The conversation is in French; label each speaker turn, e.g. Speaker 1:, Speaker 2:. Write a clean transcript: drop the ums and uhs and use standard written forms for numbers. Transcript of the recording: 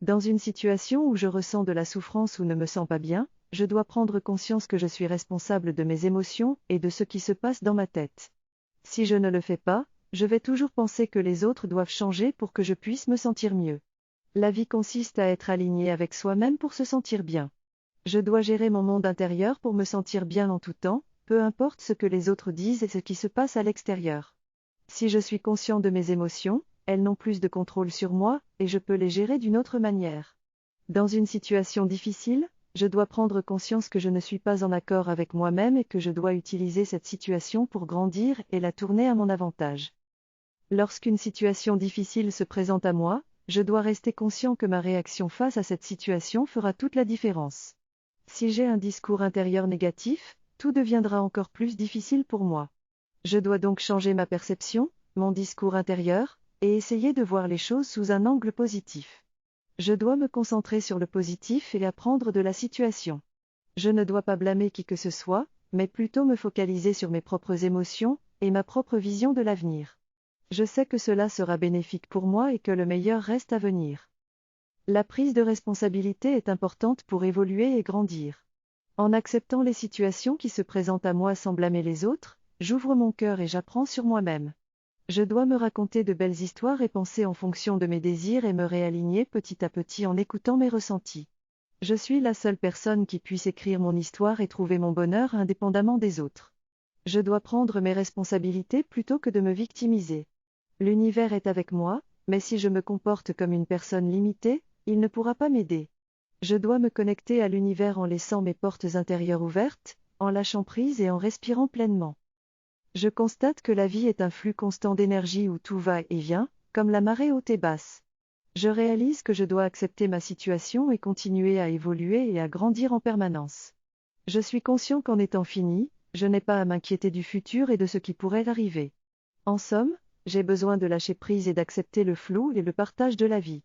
Speaker 1: Dans une situation où je ressens de la souffrance ou ne me sens pas bien, je dois prendre conscience que je suis responsable de mes émotions et de ce qui se passe dans ma tête. Si je ne le fais pas, je vais toujours penser que les autres doivent changer pour que je puisse me sentir mieux. La vie consiste à être aligné avec soi-même pour se sentir bien. Je dois gérer mon monde intérieur pour me sentir bien en tout temps, peu importe ce que les autres disent et ce qui se passe à l'extérieur. Si je suis conscient de mes émotions, elles n'ont plus de contrôle sur moi, et je peux les gérer d'une autre manière. Dans une situation difficile, je dois prendre conscience que je ne suis pas en accord avec moi-même et que je dois utiliser cette situation pour grandir et la tourner à mon avantage. Lorsqu'une situation difficile se présente à moi, je dois rester conscient que ma réaction face à cette situation fera toute la différence. Si j'ai un discours intérieur négatif, tout deviendra encore plus difficile pour moi. Je dois donc changer ma perception, mon discours intérieur, et essayer de voir les choses sous un angle positif. Je dois me concentrer sur le positif et apprendre de la situation. Je ne dois pas blâmer qui que ce soit, mais plutôt me focaliser sur mes propres émotions et ma propre vision de l'avenir. Je sais que cela sera bénéfique pour moi et que le meilleur reste à venir. La prise de responsabilité est importante pour évoluer et grandir. En acceptant les situations qui se présentent à moi sans blâmer les autres, j'ouvre mon cœur et j'apprends sur moi-même. Je dois me raconter de belles histoires et penser en fonction de mes désirs et me réaligner petit à petit en écoutant mes ressentis. Je suis la seule personne qui puisse écrire mon histoire et trouver mon bonheur indépendamment des autres. Je dois prendre mes responsabilités plutôt que de me victimiser. L'univers est avec moi, mais si je me comporte comme une personne limitée, il ne pourra pas m'aider. Je dois me connecter à l'univers en laissant mes portes intérieures ouvertes, en lâchant prise et en respirant pleinement. Je constate que la vie est un flux constant d'énergie où tout va et vient, comme la marée haute et basse. Je réalise que je dois accepter ma situation et continuer à évoluer et à grandir en permanence. Je suis conscient qu'en étant fini, je n'ai pas à m'inquiéter du futur et de ce qui pourrait arriver. En somme, j'ai besoin de lâcher prise et d'accepter le flou et le partage de la vie.